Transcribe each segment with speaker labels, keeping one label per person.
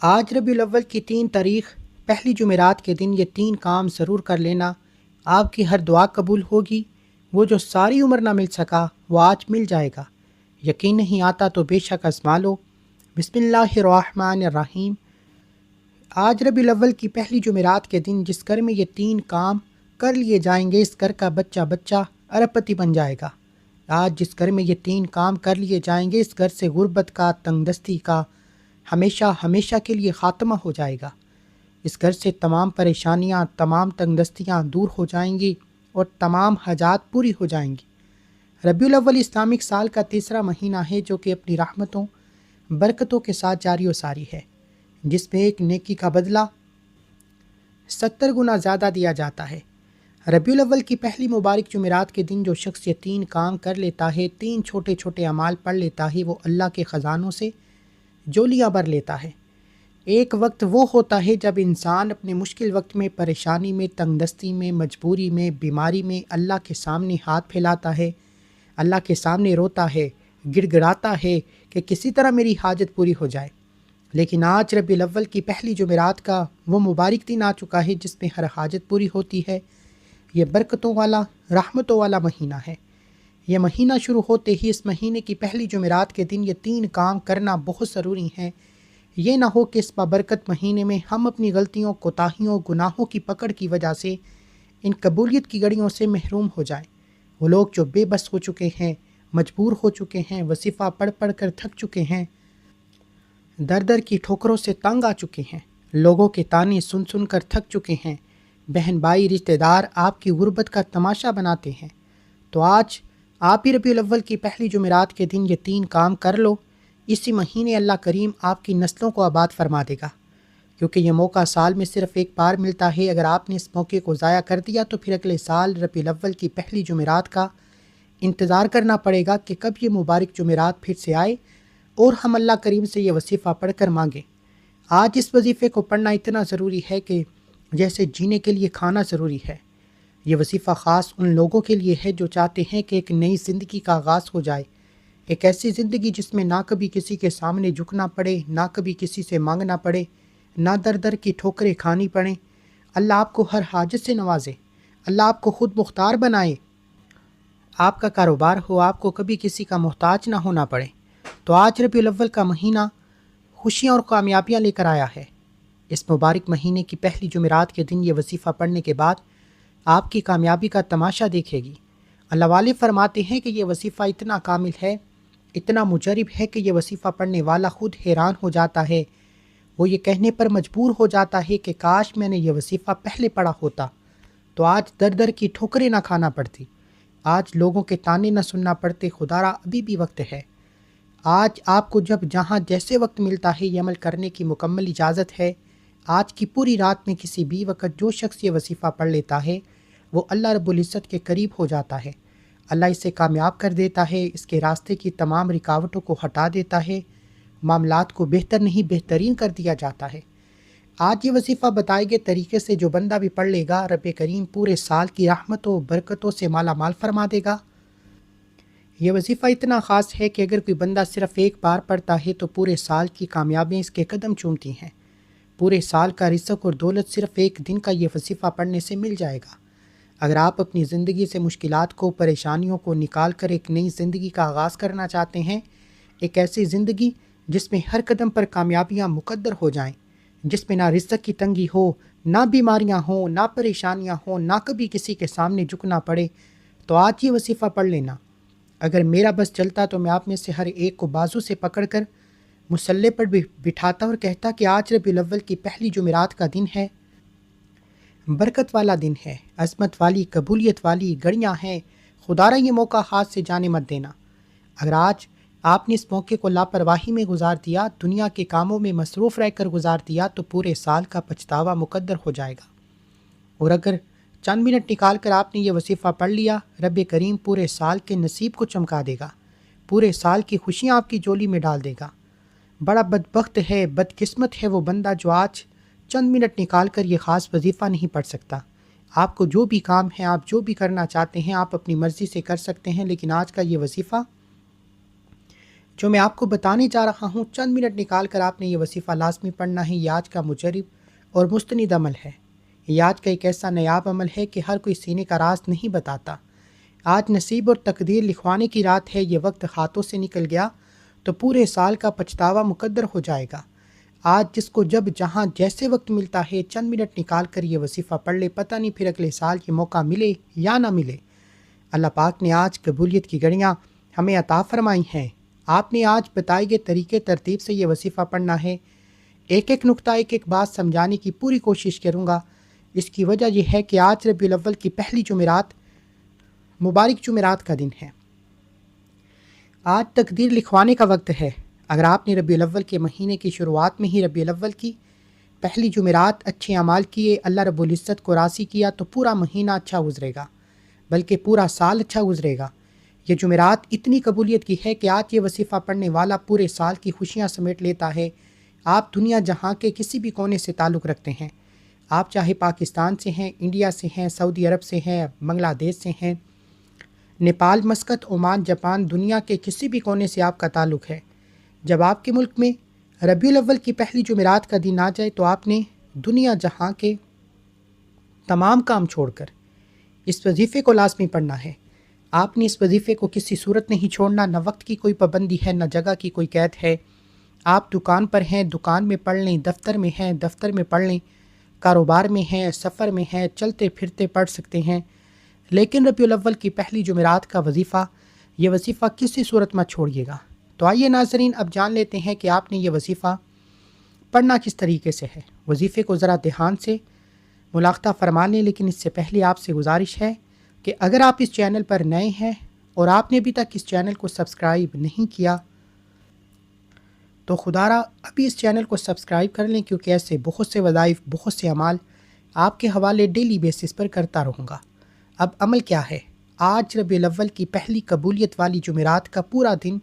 Speaker 1: آج ربیع الاول کی 3 تاریخ پہلی جمعرات کے دن یہ 3 کام ضرور کر لینا، آپ کی ہر دعا قبول ہوگی۔ وہ جو ساری عمر نہ مل سکا وہ آج مل جائے گا۔ یقین نہیں آتا تو بے شک آزما لو۔ بسم اللہ الرحمن الرحیم۔ آج ربیع الاول کی پہلی جمعرات کے دن جس گھر میں یہ 3 کام کر لیے جائیں گے، اس گھر کا بچہ بچہ ارب پتی بن جائے گا۔ آج جس گھر میں یہ 3 کام کر لیے جائیں گے، اس گھر سے غربت کا، تنگ دستی کا ہمیشہ ہمیشہ کے لیے خاتمہ ہو جائے گا۔ اس گھر سے تمام پریشانیاں، تمام تنگ دستیاں دور ہو جائیں گی اور تمام حاجات پوری ہو جائیں گی۔ ربیع الاول اسلامک سال کا تیسرا مہینہ ہے جو کہ اپنی رحمتوں برکتوں کے ساتھ جاری و ساری ہے، جس میں ایک نیکی کا بدلہ 70 گنا زیادہ دیا جاتا ہے۔ ربیع الاول کی پہلی مبارک جمعرات کے دن جو شخص یہ 3 کام کر لیتا ہے، 3 چھوٹے چھوٹے اعمال پڑھ لیتا ہے، وہ اللہ کے خزانوں سے جولیاں بھر لیتا ہے۔ ایک وقت وہ ہوتا ہے جب انسان اپنے مشکل وقت میں، پریشانی میں، تنگ دستی میں، مجبوری میں، بیماری میں اللہ کے سامنے ہاتھ پھیلاتا ہے، اللہ کے سامنے روتا ہے، گڑ گڑاتا ہے کہ کسی طرح میری حاجت پوری ہو جائے۔ لیکن آج ربیع الاول کی پہلی جمعرات کا وہ مبارک دن آ چکا ہے جس میں ہر حاجت پوری ہوتی ہے۔ یہ برکتوں والا، رحمتوں والا مہینہ ہے۔ یہ مہینہ شروع ہوتے ہی اس مہینے کی پہلی جمعرات کے دن یہ 3 کام کرنا بہت ضروری ہیں۔ یہ نہ ہو کہ اس بابرکت مہینے میں ہم اپنی غلطیوں، کوتاہیوں، گناہوں کی پکڑ کی وجہ سے ان قبولیت کی گھڑیوں سے محروم ہو جائیں۔ وہ لوگ جو بے بس ہو چکے ہیں، مجبور ہو چکے ہیں، وظیفہ پڑھ پڑھ کر تھک چکے ہیں، در در کی ٹھوکروں سے تنگ آ چکے ہیں، لوگوں کے طعنے سن سن کر تھک چکے ہیں، بہن بھائی رشتہ دار آپ کی غربت کا تماشا بناتے ہیں، تو آج آپ ہی ربیع الاول کی پہلی جمعرات کے دن یہ 3 کام کر لو۔ اسی مہینے اللہ کریم آپ کی نسلوں کو آباد فرما دے گا، کیونکہ یہ موقع سال میں صرف ایک بار ملتا ہے۔ اگر آپ نے اس موقع کو ضائع کر دیا تو پھر اگلے سال ربیع الاول کی پہلی جمعرات کا انتظار کرنا پڑے گا کہ کب یہ مبارک جمعرات پھر سے آئے اور ہم اللہ کریم سے یہ وظیفہ پڑھ کر مانگیں۔ آج اس وظیفے کو پڑھنا اتنا ضروری ہے کہ جیسے جینے کے لیے کھانا ضروری ہے۔ یہ وظیفہ خاص ان لوگوں کے لیے ہے جو چاہتے ہیں کہ ایک نئی زندگی کا آغاز ہو جائے، ایک ایسی زندگی جس میں نہ کبھی کسی کے سامنے جھکنا پڑے، نہ کبھی کسی سے مانگنا پڑے، نہ در در کی ٹھوکریں کھانی پڑیں۔ اللہ آپ کو ہر حاجت سے نوازے، اللہ آپ کو خود مختار بنائے، آپ کا کاروبار ہو، آپ کو کبھی کسی کا محتاج نہ ہونا پڑے۔ تو آج ربیع الاول کا مہینہ خوشیاں اور کامیابیاں لے کر آیا ہے۔ اس مبارک مہینے کی پہلی جمعرات کے دن یہ وظیفہ پڑھنے کے بعد آپ کی کامیابی کا تماشا دیکھے گی۔ اللہ والے فرماتے ہیں کہ یہ وظیفہ اتنا کامل ہے، اتنا مجرب ہے کہ یہ وظیفہ پڑھنے والا خود حیران ہو جاتا ہے۔ وہ یہ کہنے پر مجبور ہو جاتا ہے کہ کاش میں نے یہ وظیفہ پہلے پڑھا ہوتا تو آج در در کی ٹھوکریں نہ کھانا پڑتی، آج لوگوں کے طعنے نہ سننا پڑتے۔ خدارا ابھی بھی وقت ہے۔ آج آپ کو جب جہاں جیسے وقت ملتا ہے یہ عمل کرنے کی مکمل اجازت ہے۔ آج کی پوری رات میں کسی بھی وقت جو شخص یہ وظیفہ پڑھ لیتا ہے وہ اللہ رب العزت کے قریب ہو جاتا ہے۔ اللہ اسے کامیاب کر دیتا ہے، اس کے راستے کی تمام رکاوٹوں کو ہٹا دیتا ہے، معاملات کو بہتر نہیں بہترین کر دیا جاتا ہے۔ آج یہ وظیفہ بتائے گئے طریقے سے جو بندہ بھی پڑھ لے گا، رب کریم پورے سال کی رحمتوں و برکتوں سے مالا مال فرما دے گا۔ یہ وظیفہ اتنا خاص ہے کہ اگر کوئی بندہ صرف ایک بار پڑھتا ہے تو پورے سال کی کامیابیاں اس کے قدم چومتی ہیں۔ پورے سال کا رزق اور دولت صرف ایک دن کا یہ وظیفہ پڑھنے سے مل جائے گا۔ اگر آپ اپنی زندگی سے مشکلات کو، پریشانیوں کو نکال کر ایک نئی زندگی کا آغاز کرنا چاہتے ہیں، ایک ایسی زندگی جس میں ہر قدم پر کامیابیاں مقدر ہو جائیں، جس میں نہ رزق کی تنگی ہو، نہ بیماریاں ہوں، نہ پریشانیاں ہوں، نہ کبھی کسی کے سامنے جھکنا پڑے، تو آج یہ وظیفہ پڑھ لینا۔ اگر میرا بس چلتا تو میں آپ میں سے ہر ایک کو بازو سے پکڑ کر مصلے پر بٹھاتا اور کہتا کہ آج ربیع الاول کی پہلی جمعرات کا دن ہے، برکت والا دن ہے، عظمت والی، قبولیت والی گھڑیاں ہیں، خدارا یہ موقع ہاتھ سے جانے مت دینا۔ اگر آج آپ نے اس موقع کو لاپرواہی میں گزار دیا، دنیا کے کاموں میں مصروف رہ کر گزار دیا، تو پورے سال کا پچھتاوا مقدر ہو جائے گا۔ اور اگر چند منٹ نکال کر آپ نے یہ وظیفہ پڑھ لیا، رب کریم پورے سال کے نصیب کو چمکا دے گا، پورے سال کی خوشیاں آپ کی جولی میں ڈال دے گا۔ بڑا بدبخت ہے، بدقسمت ہے وہ بندہ جو آج چند منٹ نکال کر یہ خاص وظیفہ نہیں پڑھ سکتا۔ آپ کو جو بھی کام ہے، آپ جو بھی کرنا چاہتے ہیں، آپ اپنی مرضی سے کر سکتے ہیں، لیکن آج کا یہ وظیفہ جو میں آپ کو بتانے جا رہا ہوں چند منٹ نکال کر آپ نے یہ وظیفہ لازمی پڑھنا ہے۔ یہ آج کا مجرب اور مستند عمل ہے۔ یہ آج کا ایک ایسا نیاب عمل ہے کہ ہر کوئی سینے کا راز نہیں بتاتا۔ آج نصیب اور تقدیر لکھوانے کی رات ہے۔ یہ وقت ہاتھوں سے نکل گیا تو پورے سال کا پچھتاوا مقدر ہو جائے گا۔ آج جس کو جب جہاں جیسے وقت ملتا ہے چند منٹ نکال کر یہ وظیفہ پڑھ لے، پتہ نہیں پھر اگلے سال یہ موقع ملے یا نہ ملے۔ اللہ پاک نے آج قبولیت کی گھڑیاں ہمیں عطا فرمائی ہیں۔ آپ نے آج بتائے گئے طریقے ترتیب سے یہ وظیفہ پڑھنا ہے۔ ایک ایک نقطہ ایک ایک بات سمجھانے کی پوری کوشش کروں گا۔ اس کی وجہ یہ ہے کہ آج ربیع الاول کی پہلی جمعرات مبارک جمعرات کا دن ہے۔ آج تقدیر لکھوانے کا وقت ہے۔ اگر آپ نے ربیع الاول کے مہینے کی شروعات میں ہی ربیع الاول کی پہلی جمعرات اچھے اعمال کیے، اللہ رب العزت کو راضی کیا، تو پورا مہینہ اچھا گزرے گا، بلکہ پورا سال اچھا گزرے گا۔ یہ جمعرات اتنی قبولیت کی ہے کہ آج یہ وظیفہ پڑھنے والا پورے سال کی خوشیاں سمیٹ لیتا ہے۔ آپ دنیا جہاں کے کسی بھی کونے سے تعلق رکھتے ہیں، آپ چاہے پاکستان سے ہیں، انڈیا سے ہیں، سعودی عرب سے ہیں، بنگلہ دیش سے ہیں، نیپال، مسقط، عمان، جاپان، دنیا کے کسی بھی کونے سے آپ کا تعلق ہے، جب آپ کے ملک میں ربیع الاول کی پہلی جمعرات کا دن آ جائے تو آپ نے دنیا جہاں کے تمام کام چھوڑ کر اس وظیفے کو لازمی پڑھنا ہے۔ آپ نے اس وظیفے کو کسی صورت نہیں چھوڑنا، نہ وقت کی کوئی پابندی ہے، نہ جگہ کی کوئی قید ہے۔ آپ دکان پر ہیں، دکان میں پڑھ لیں، دفتر میں ہیں، دفتر میں پڑھ لیں، کاروبار میں ہیں، سفر میں ہیں، چلتے پھرتے پڑھ سکتے ہیں، لیکن ربیع الاول کی پہلی جمعرات کا وظیفہ، یہ وظیفہ کسی صورت مت چھوڑیے گا۔ تو آئیے ناظرین، اب جان لیتے ہیں کہ آپ نے یہ وظیفہ پڑھنا کس طریقے سے ہے۔ وظیفے کو ذرا دھیان سے ملاحظہ فرما لیں، لیکن اس سے پہلے آپ سے گزارش ہے کہ اگر آپ اس چینل پر نئے ہیں اور آپ نے ابھی تک اس چینل کو سبسکرائب نہیں کیا تو خدارا ابھی اس چینل کو سبسکرائب کر لیں، کیونکہ ایسے بہت سے وظائف، بہت سے اعمال آپ کے حوالے ڈیلی بیسس پر کرتا رہوں گا۔ اب عمل کیا ہے؟ آج ربیع الاول کی پہلی قبولیت والی جمعرات کا پورا دن،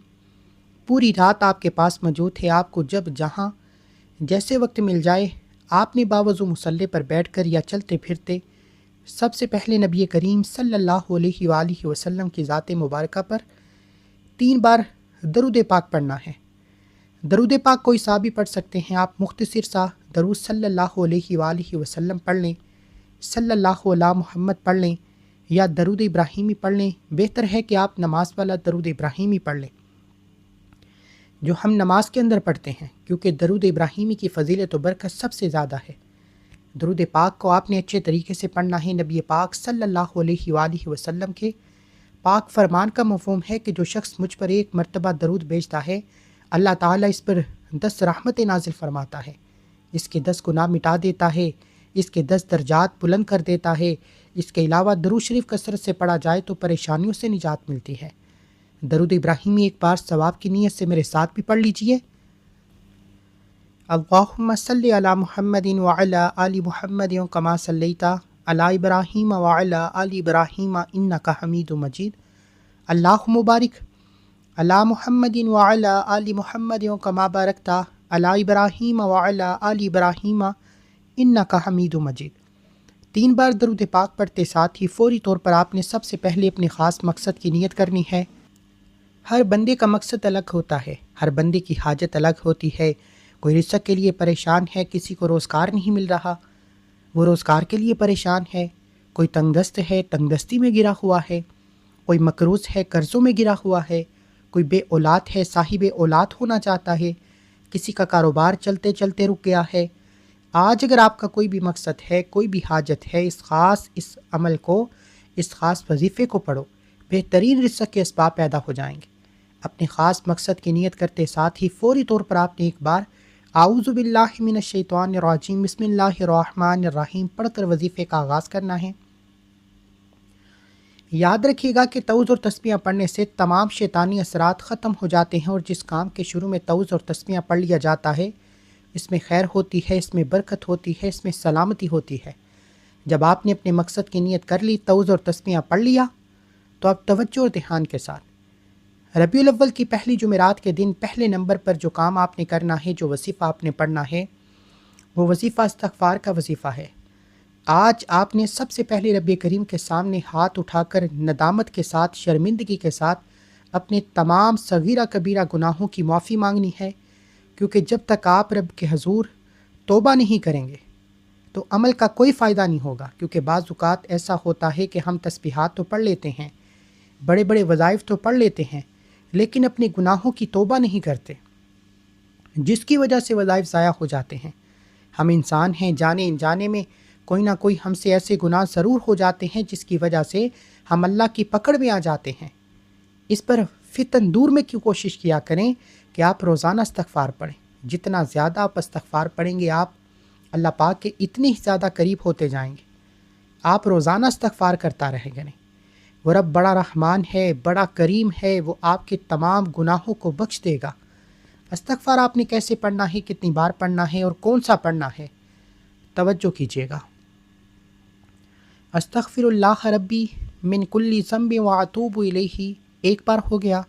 Speaker 1: پوری رات آپ کے پاس موجود ہے۔ آپ کو جب جہاں جیسے وقت مل جائے، آپ نے باوضو مصلی پر بیٹھ کر یا چلتے پھرتے سب سے پہلے نبی کریم صلی اللہ علیہ وآلہ وسلم کی ذات مبارکہ پر 3 بار درود پاک پڑھنا ہے۔ درود پاک کوئی سا بھی پڑھ سکتے ہیں آپ، مختصر سا درود صلی اللہ علیہ وآلہ وسلم پڑھ لیں، صلی اللہ علی محمد پڑھ لیں، یا درود ابراہیمی پڑھ لیں۔ بہتر ہے کہ آپ نماز والا درود ابراہیمی پڑھ لیں جو ہم نماز کے اندر پڑھتے ہیں، کیونکہ درود ابراہیمی کی فضیلت و برکت سب سے زیادہ ہے۔ درود پاک کو آپ نے اچھے طریقے سے پڑھنا ہے۔ نبی پاک صلی اللہ علیہ وآلہ وسلم کے پاک فرمان کا مفہوم ہے کہ جو شخص مجھ پر 1 مرتبہ درود بھیجتا ہے، اللہ تعالیٰ اس پر 10 رحمتیں نازل فرماتا ہے، اس کے 10 گناہ مٹا دیتا ہے، اس کے 10 درجات بلند کر دیتا ہے۔ اس کے علاوہ درود شریف کثرت سے پڑھا جائے تو پریشانیوں سے نجات ملتی ہے۔ درود ابراہیمی ایک بار ثواب کی نیت سے میرے ساتھ بھی پڑھ لیجئے۔ اللہم صلی علی محمد وعلی آل محمد کما صلیت علی ابراہیم وعلی آل ابراہیم انک حمید مجید۔ اللہم بارک علی محمد وعلی آل محمد کما بارکت علی ابراہیم وعلی آل ابراہیم انک حمید مجید۔ 3 بار درود پاک پڑھتے ساتھ ہی فوری طور پر آپ نے سب سے پہلے اپنے خاص مقصد کی نیت کرنی ہے۔ ہر بندے کا مقصد الگ ہوتا ہے، ہر بندے کی حاجت الگ ہوتی ہے۔ کوئی رزق کے لیے پریشان ہے، کسی کو روزگار نہیں مل رہا، وہ روزگار کے لیے پریشان ہے۔ کوئی تنگ دست ہے، تنگ دستی میں گرا ہوا ہے۔ کوئی مقروض ہے، قرضوں میں گرا ہوا ہے۔ کوئی بے اولاد ہے، صاحب اولاد ہونا چاہتا ہے۔ کسی کا کاروبار چلتے چلتے رک گیا ہے۔ آج اگر آپ کا کوئی بھی مقصد ہے، کوئی بھی حاجت ہے، اس عمل کو، اس خاص وظیفے کو پڑھو، بہترین رزق کے اسباب پیدا ہو جائیں گے۔ اپنے خاص مقصد کی نیت کرتے ساتھ ہی فوری طور پر آپ نے ایک بار اعوذ باللہ من الشیطان الرجیم بسم اللہ الرحمن الرحیم پڑھ کر وظیفے کا آغاز کرنا ہے۔ یاد رکھیے گا کہ تعوذ اور تسبیحاں پڑھنے سے تمام شیطانی اثرات ختم ہو جاتے ہیں، اور جس کام کے شروع میں تعوذ اور تسبیحاں پڑھ لیا جاتا ہے، اس میں خیر ہوتی ہے، اس میں برکت ہوتی ہے، اس میں سلامتی ہوتی ہے۔ جب آپ نے اپنے مقصد کی نیت کر لی، تعوذ اور تسبیحاں پڑھ لیا، تو اب توجہ اور دھیان کے ساتھ ربیع الاول کی پہلی جمعرات کے دن پہلے نمبر پر جو کام آپ نے کرنا ہے، جو وظیفہ آپ نے پڑھنا ہے، وہ وظیفہ استغفار کا وظیفہ ہے۔ آج آپ نے سب سے پہلے رب کریم کے سامنے ہاتھ اٹھا کر ندامت کے ساتھ، شرمندگی کے ساتھ اپنے تمام صغیرہ کبیرہ گناہوں کی معافی مانگنی ہے، کیونکہ جب تک آپ رب کے حضور توبہ نہیں کریں گے تو عمل کا کوئی فائدہ نہیں ہوگا۔ کیونکہ بعض اوقات ایسا ہوتا ہے کہ ہم تسبیحات تو پڑھ لیتے ہیں، بڑے بڑے وظائف تو پڑھ لیتے ہیں، لیکن اپنے گناہوں کی توبہ نہیں کرتے، جس کی وجہ سے وظائف ضائع ہو جاتے ہیں۔ ہم انسان ہیں، جانے انجانے میں کوئی نہ کوئی ہم سے ایسے گناہ ضرور ہو جاتے ہیں جس کی وجہ سے ہم اللہ کی پکڑ میں آ جاتے ہیں۔ اس پر فتن دور میں کیوں کوشش کیا کریں کہ آپ روزانہ استغفار پڑھیں۔ جتنا زیادہ آپ استغفار پڑھیں گے، آپ اللہ پاک کے اتنے ہی زیادہ قریب ہوتے جائیں گے۔ آپ روزانہ استغفار کرتا رہے گا۔ وہ رب بڑا رحمان ہے، بڑا کریم ہے، وہ آپ کے تمام گناہوں کو بخش دے گا۔ استغفار آپ نے کیسے پڑھنا ہے، کتنی بار پڑھنا ہے اور کون سا پڑھنا ہے، توجہ کیجیے گا۔ استغفر اللہ ربی من کل ذنب واتوب الیہ ایک بار ہو گیا۔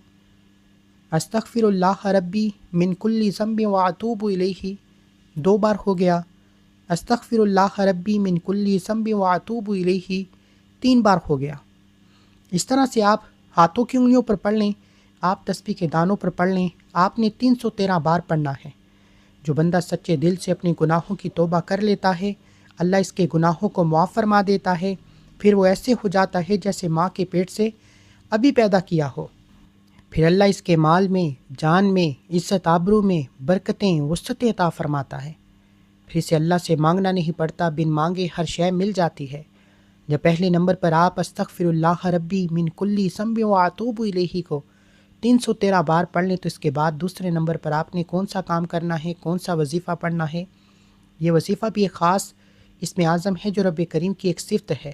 Speaker 1: استغفر اللہ ربی من کل ذنب واتوب الیہ دو بار ہو گیا۔ استغفر اللہ ربی من کل ذنب واتوب الیہ تین بار ہو گیا۔ اس طرح سے آپ ہاتھوں کی انگلیوں پر پڑھ لیں، آپ تسبیح کے دانوں پر پڑھ لیں، آپ نے 313 بار پڑھنا ہے۔ جو بندہ سچے دل سے اپنے گناہوں کی توبہ کر لیتا ہے، اللہ اس کے گناہوں کو معاف فرما دیتا ہے، پھر وہ ایسے ہو جاتا ہے جیسے ماں کے پیٹ سے ابھی پیدا کیا ہو۔ پھر اللہ اس کے مال میں، جان میں، عزت آبرو میں برکتیں، وسعتیں عطا فرماتا ہے۔ پھر اسے اللہ سے مانگنا نہیں پڑتا، بن مانگے ہر شے مل جاتی ہے۔ جب پہلے نمبر پر آپ استغفر اللہ ربی من کل ذنب واتوب الیہ کو 313 بار پڑھ لیں تو اس کے بعد دوسرے نمبر پر آپ نے کون سا کام کرنا ہے، کون سا وظیفہ پڑھنا ہے۔ یہ وظیفہ بھی ایک خاص اسم اعظم ہے جو رب کریم کی ایک صفت ہے،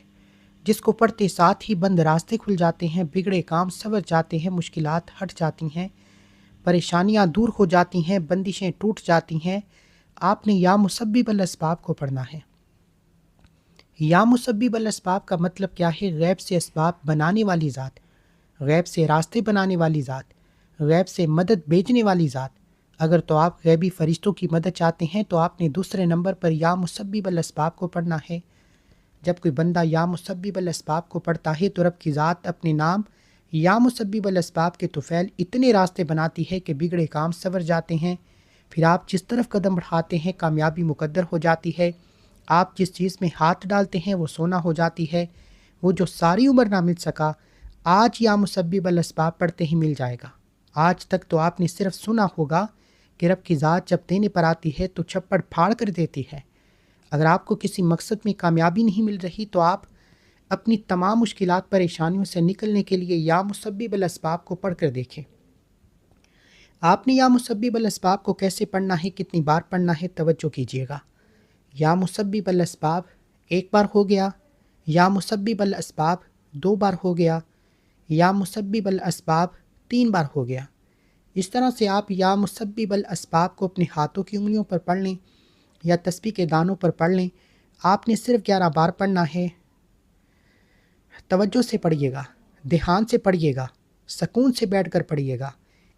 Speaker 1: جس کو پڑھتے ساتھ ہی بند راستے کھل جاتے ہیں، بگڑے کام سنور جاتے ہیں، مشکلات ہٹ جاتی ہیں، پریشانیاں دور ہو جاتی ہیں، بندشیں ٹوٹ جاتی ہیں۔ آپ نے یا مسبب الاسباب کو پڑھنا ہے۔ یا مسبب الاسباب کا مطلب کیا ہے؟ غیب سے اسباب بنانے والی ذات، غیب سے راستے بنانے والی ذات، غیب سے مدد بھیجنے والی ذات۔ اگر تو آپ غیبی فرشتوں کی مدد چاہتے ہیں تو آپ نے دوسرے نمبر پر یا مسبب الاسباب کو پڑھنا ہے۔ جب کوئی بندہ یا مسبب الاسباب کو پڑھتا ہے تو رب کی ذات اپنے نام یا مسبب الاسباب کے طفیل اتنے راستے بناتی ہے کہ بگڑے کام سنور جاتے ہیں۔ پھر آپ جس طرف قدم بڑھاتے ہیں کامیابی مقدر ہو جاتی ہے۔ آپ جس چیز میں ہاتھ ڈالتے ہیں وہ سونا ہو جاتی ہے۔ وہ جو ساری عمر نہ مل سکا، آج یا مسبب الاسباب پڑھتے ہی مل جائے گا۔ آج تک تو آپ نے صرف سنا ہوگا کہ رب کی ذات جب دینے پر آتی ہے تو چھپڑ پھاڑ کر دیتی ہے۔ اگر آپ کو کسی مقصد میں کامیابی نہیں مل رہی تو آپ اپنی تمام مشکلات پریشانیوں سے نکلنے کے لیے یا مسبب الاسباب کو پڑھ کر دیکھیں۔ آپ نے یا مسبب الاسباب کو کیسے پڑھنا ہے، کتنی بار پڑھنا ہے، توجہ کیجیے گا۔ یا مسبب الاسباب ایک بار ہو گیا، یا مسبب الاسباب دو بار ہو گیا، یا مسبب الاسباب تین بار ہو گیا۔ اس طرح سے آپ یا مسبب الاسباب کو اپنے ہاتھوں کی انگلیوں پر پڑھ لیں یا تسبیح کے دانوں پر پڑھ لیں۔ آپ نے صرف 11 بار پڑھنا ہے۔ توجہ سے پڑھیے گا، دھیان سے پڑھیے گا، سکون سے بیٹھ کر پڑھیے گا،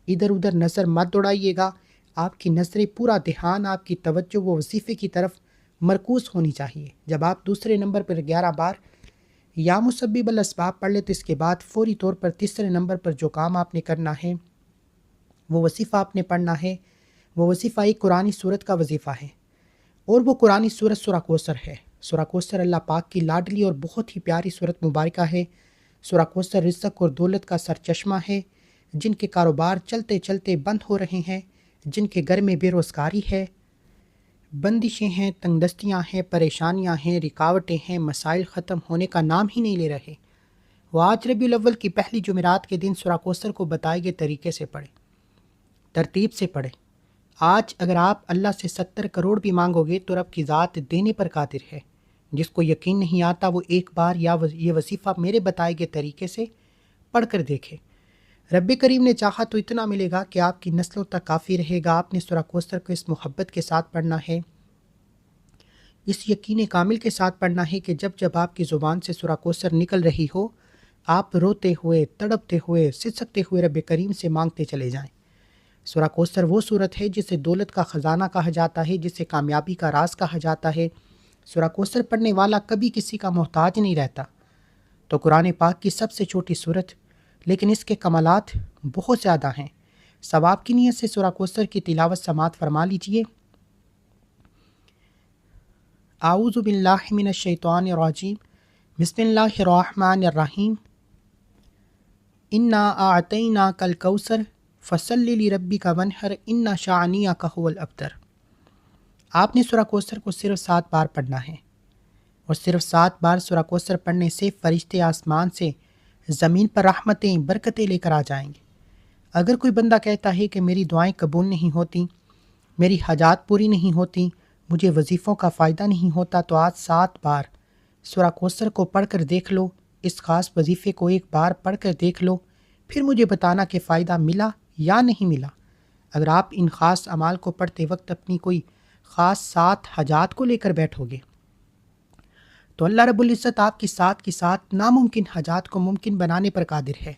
Speaker 1: ادھر ادھر نظر مت دوڑائیے گا۔ آپ کی نظریں، پورا دھیان، آپ کی توجہ وہ وظیفے کی طرف مرکوز ہونی چاہیے۔ جب آپ دوسرے نمبر پر 11 بار یا مسبب الاسباب پڑھ لیں تو اس کے بعد فوری طور پر تیسرے نمبر پر جو کام آپ نے کرنا ہے، وہ وظیفہ آپ نے پڑھنا ہے۔ وہ وظیفہ ایک قرآنی سورت کا وظیفہ ہے، اور وہ قرآنی سورت سورہ کوثر ہے۔ سورہ کوثر اللہ پاک کی لاڈلی اور بہت ہی پیاری سورت مبارکہ ہے۔ سورہ کوثر رزق اور دولت کا سرچشمہ ہے۔ جن کے کاروبار چلتے چلتے بند ہو رہے ہیں، جن کے گھر میں بے روزگاری ہے، بندشیں ہیں، تنگ دستیاں ہیں، پریشانیاں ہیں، رکاوٹیں ہیں، مسائل ختم ہونے کا نام ہی نہیں لے رہے، وہ آج ربیع الاول کی پہلی جمعرات کے دن سورہ کوثر کو بتائے گئے طریقے سے پڑھیں، ترتیب سے پڑھیں۔ آج اگر آپ اللہ سے 70 کروڑ بھی مانگو گے تو رب کی ذات دینے پر قادر ہے۔ جس کو یقین نہیں آتا وہ ایک بار یہ وظیفہ میرے بتائے گئے طریقے سے پڑھ کر دیکھے۔ رب کریم نے چاہا تو اتنا ملے گا کہ آپ کی نسلوں تک کافی رہے گا۔ آپ نے سورہ کوثر کو اس محبت کے ساتھ پڑھنا ہے، اس یقین کامل کے ساتھ پڑھنا ہے کہ جب جب آپ کی زبان سے سورہ کوثر نکل رہی ہو، آپ روتے ہوئے، تڑپتے ہوئے، سسکتے ہوئے رب کریم سے مانگتے چلے جائیں۔ سورہ کوثر وہ سورت ہے جسے دولت کا خزانہ کہا جاتا ہے، جسے کامیابی کا راز کہا جاتا ہے۔ سورہ کوثر پڑھنے والا کبھی کسی کا محتاج نہیں رہتا۔ تو قرآن پاک کی سب سے چھوٹی سورت لیکن اس کے کمالات بہت زیادہ ہیں۔ ثواب کی نیت سے سورہ کوثر کی تلاوت سماعت فرما لیجئے۔ اعوذ باللہ من الشیطان الرجیم، بسم اللہ الرحمن الرحیم۔ انا اعطیناک الکوثر فصل لربک وانحر ان شانئک هو الابتر۔ آپ نے سورہ کوثر کو صرف 7 بار پڑھنا ہے، اور صرف 7 بار سورہ کوثر پڑھنے سے فرشتے آسمان سے زمین پر رحمتیں برکتیں لے کر آ جائیں گے۔ اگر کوئی بندہ کہتا ہے کہ میری دعائیں قبول نہیں ہوتی، میری حاجات پوری نہیں ہوتی، مجھے وظیفوں کا فائدہ نہیں ہوتا، تو آج 7 بار سورہ کوثر کو پڑھ کر دیکھ لو، اس خاص وظیفے کو ایک بار پڑھ کر دیکھ لو، پھر مجھے بتانا کہ فائدہ ملا یا نہیں ملا۔ اگر آپ ان خاص اعمال کو پڑھتے وقت اپنی کوئی خاص 7 حاجات کو لے کر بیٹھو گے تو اللہ رب العزت آپ کی ساتھ ناممکن حاجات کو ممکن بنانے پر قادر ہے۔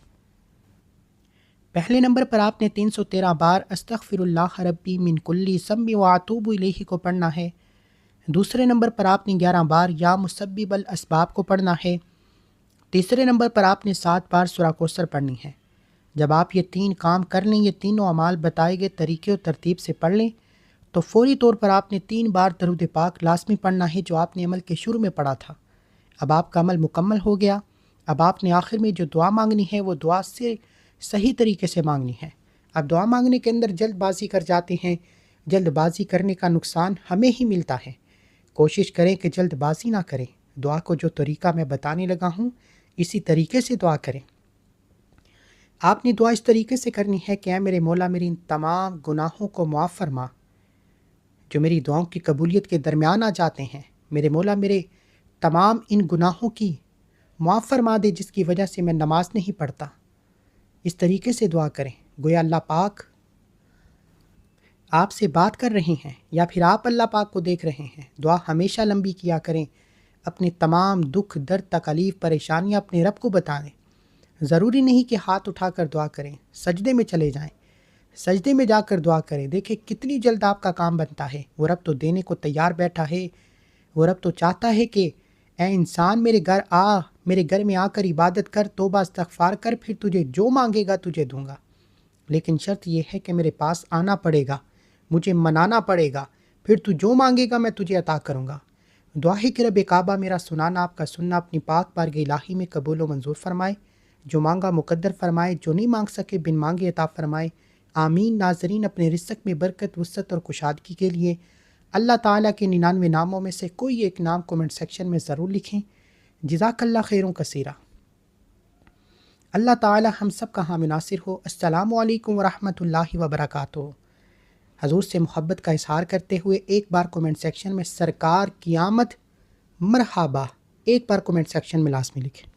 Speaker 1: پہلے نمبر پر آپ نے 313 بار استغفر اللہ ربی من کل ذنب واتوب الیہ کو پڑھنا ہے۔ دوسرے نمبر پر آپ نے 11 بار یا مسبب الاسباب کو پڑھنا ہے۔ تیسرے نمبر پر آپ نے 7 بار سورہ کوثر پڑھنی ہے۔ جب آپ یہ 3 کام کر لیں، یہ تینوں اعمال بتائے گئے طریقے اور ترتیب سے پڑھ لیں، تو فوری طور پر آپ نے 3 بار درود پاک لازمی پڑھنا ہے جو آپ نے عمل کے شروع میں پڑھا تھا۔ اب آپ کا عمل مکمل ہو گیا۔ اب آپ نے آخر میں جو دعا مانگنی ہے وہ دعا سے صحیح طریقے سے مانگنی ہے۔ اب دعا مانگنے کے اندر جلد بازی کر جاتے ہیں، جلد بازی کرنے کا نقصان ہمیں ہی ملتا ہے۔ کوشش کریں کہ جلد بازی نہ کریں، دعا کو جو طریقہ میں بتانے لگا ہوں اسی طریقے سے دعا کریں۔ آپ نے دعا اس طریقے سے کرنی ہے کہ اے میرے مولا میری ان تمام گناہوں کو معاف فرما جو میری دعاؤں کی قبولیت کے درمیان آ جاتے ہیں۔ میرے مولا میرے تمام ان گناہوں کی معاف فرما دے جس کی وجہ سے میں نماز نہیں پڑھتا۔ اس طریقے سے دعا کریں گویا اللہ پاک آپ سے بات کر رہے ہیں یا پھر آپ اللہ پاک کو دیکھ رہے ہیں۔ دعا ہمیشہ لمبی کیا کریں، اپنے تمام دکھ درد تکالیف پریشانیاں اپنے رب کو بتا دیں۔ ضروری نہیں کہ ہاتھ اٹھا کر دعا کریں، سجدے میں چلے جائیں، سجدے میں جا کر دعا کریں۔ دیکھیں کتنی جلد آپ کا کام بنتا ہے۔ وہ رب تو دینے کو تیار بیٹھا ہے، وہ رب تو چاہتا ہے کہ اے انسان میرے گھر آ، میرے گھر میں آ کر عبادت کر، توبہ استغفار کر، پھر تجھے جو مانگے گا تجھے دوں گا۔ لیکن شرط یہ ہے کہ میرے پاس آنا پڑے گا، مجھے منانا پڑے گا، پھر تو جو مانگے گا میں تجھے عطا کروں گا۔ دعا ہے کہ رب کعبہ میرا سنانا، آپ کا سننا اپنی پاک بارگاہ الہی میں قبول و منظور فرمائے، جو مانگا مقدر فرمائے، جو نہیں مانگ سکے بن مانگے عطا فرمائے۔ آمین۔ ناظرین، اپنے رزق میں برکت، وسعت اور کشادگی کے لیے اللہ تعالیٰ کے 99 ناموں میں سے کوئی ایک نام کومنٹ سیکشن میں ضرور لکھیں۔ جزاک اللہ خیروں کثیرہ۔ اللہ تعالیٰ ہم سب کا حامی ناصر ہو۔ السلام علیکم ورحمۃ اللہ وبرکاتہ۔ حضور سے محبت کا اظہار کرتے ہوئے ایک بار کومنٹ سیکشن میں سرکار قیامت مرحبا ایک بار کومنٹ سیکشن میں لازمی لکھیں۔